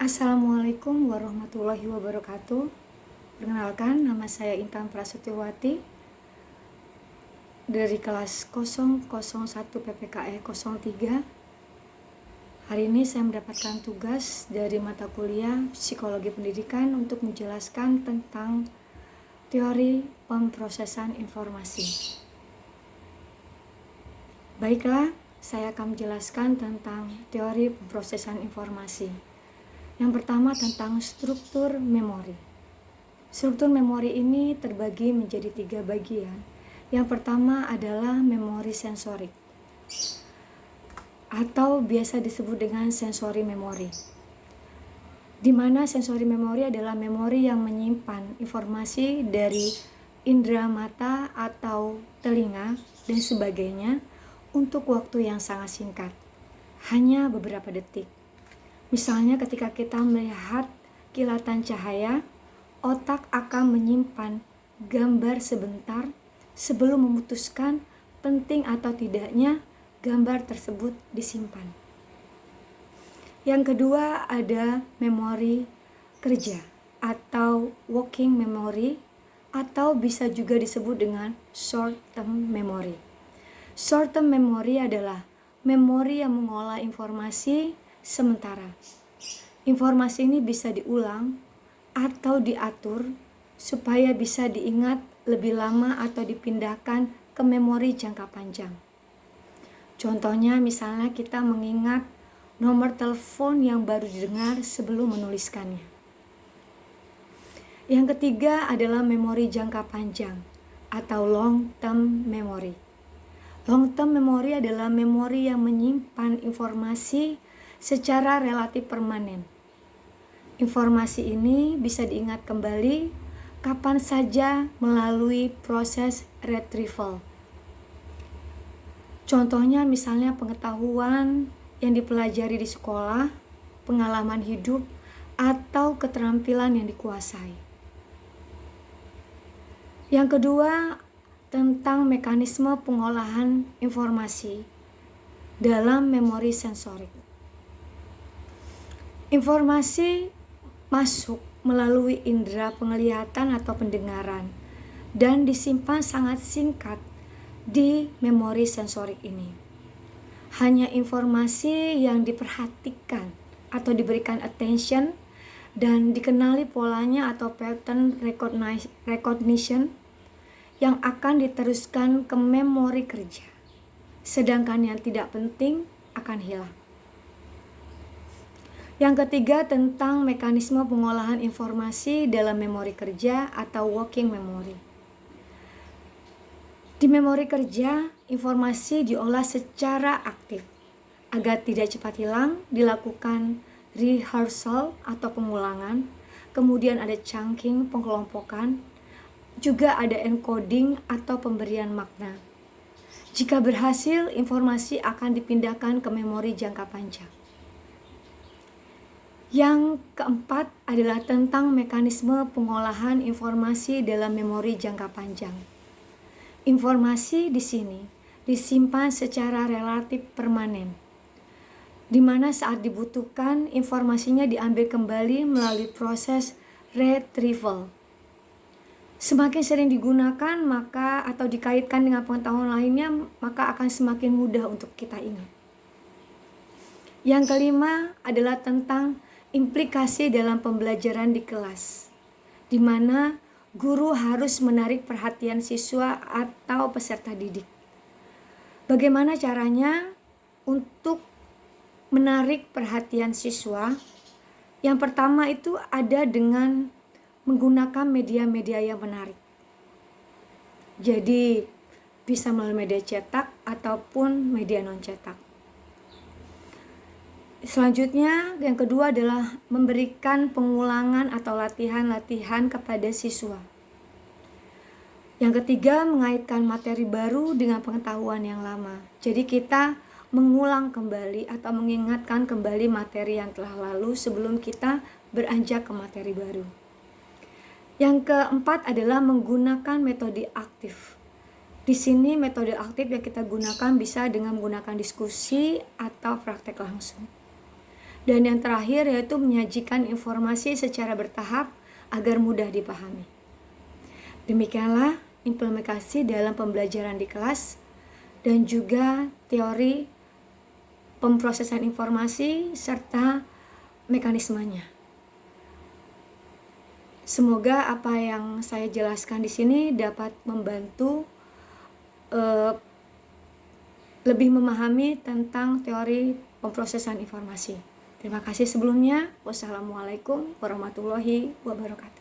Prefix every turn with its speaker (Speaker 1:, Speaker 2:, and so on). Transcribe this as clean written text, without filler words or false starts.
Speaker 1: Assalamualaikum warahmatullahi wabarakatuh. Perkenalkan, nama saya Intan Prasetyowati dari kelas 001 PPKE 03. Hari ini saya mendapatkan tugas dari mata kuliah Psikologi Pendidikan untuk menjelaskan tentang teori pemrosesan informasi. Baiklah, saya akan menjelaskan tentang teori pemrosesan informasi. Yang pertama tentang struktur memori. Struktur memori ini terbagi menjadi 3 bagian. Yang pertama adalah memori sensorik atau biasa disebut dengan sensori memori. Di mana sensori memori adalah memori yang menyimpan informasi dari indera mata atau telinga dan sebagainya untuk waktu yang sangat singkat, hanya beberapa detik. Misalnya ketika kita melihat kilatan cahaya, otak akan menyimpan gambar sebentar sebelum memutuskan penting atau tidaknya gambar tersebut disimpan. Yang kedua ada memori kerja atau working memory atau bisa juga disebut dengan short term memory. Short term memory adalah memori yang mengolah informasi sementara. Informasi ini bisa diulang atau diatur supaya bisa diingat lebih lama atau dipindahkan ke memori jangka panjang. Contohnya misalnya kita mengingat nomor telepon yang baru didengar sebelum menuliskannya. Yang ketiga adalah memori jangka panjang atau long term memory. Long term memory adalah memori yang menyimpan informasi secara relatif permanen. Informasi ini bisa diingat kembali kapan saja melalui proses retrieval. Contohnya misalnya pengetahuan yang dipelajari di sekolah, pengalaman hidup, atau keterampilan yang dikuasai. Yang kedua, tentang mekanisme pengolahan informasi dalam memori sensorik. Informasi masuk melalui indera penglihatan atau pendengaran dan disimpan sangat singkat di memori sensorik ini. Hanya informasi yang diperhatikan atau diberikan attention dan dikenali polanya atau pattern recognition yang akan diteruskan ke memori kerja. Sedangkan yang tidak penting akan hilang. Yang ketiga tentang mekanisme pengolahan informasi dalam memori kerja atau working memory. Di memori kerja, informasi diolah secara aktif. Agar tidak cepat hilang, dilakukan rehearsal atau pengulangan, kemudian ada chunking, pengelompokan, juga ada encoding atau pemberian makna. Jika berhasil, informasi akan dipindahkan ke memori jangka panjang. Yang keempat adalah tentang mekanisme pengolahan informasi dalam memori jangka panjang. Informasi di sini disimpan secara relatif permanen, di mana saat dibutuhkan informasinya diambil kembali melalui proses retrieval. Semakin sering digunakan atau dikaitkan dengan pengetahuan lainnya, maka akan semakin mudah untuk kita ingat. Yang kelima adalah tentang implikasi dalam pembelajaran di kelas, di mana guru harus menarik perhatian siswa atau peserta didik. Bagaimana caranya untuk menarik perhatian siswa? Yang pertama itu ada dengan menggunakan media-media yang menarik. Jadi bisa melalui media cetak ataupun media non-cetak. Selanjutnya, yang kedua adalah memberikan pengulangan atau latihan-latihan kepada siswa. Yang ketiga, mengaitkan materi baru dengan pengetahuan yang lama. Jadi kita mengulang kembali atau mengingatkan kembali materi yang telah lalu sebelum kita beranjak ke materi baru. Yang keempat adalah menggunakan metode aktif. Di sini metode aktif yang kita gunakan bisa dengan menggunakan diskusi atau praktek langsung. Dan yang terakhir yaitu menyajikan informasi secara bertahap agar mudah dipahami. Demikianlah implementasi dalam pembelajaran di kelas dan juga teori pemrosesan informasi serta mekanismenya. Semoga apa yang saya jelaskan di sini dapat membantu lebih memahami tentang teori pemrosesan informasi. Terima kasih sebelumnya. Wassalamualaikum warahmatullahi wabarakatuh.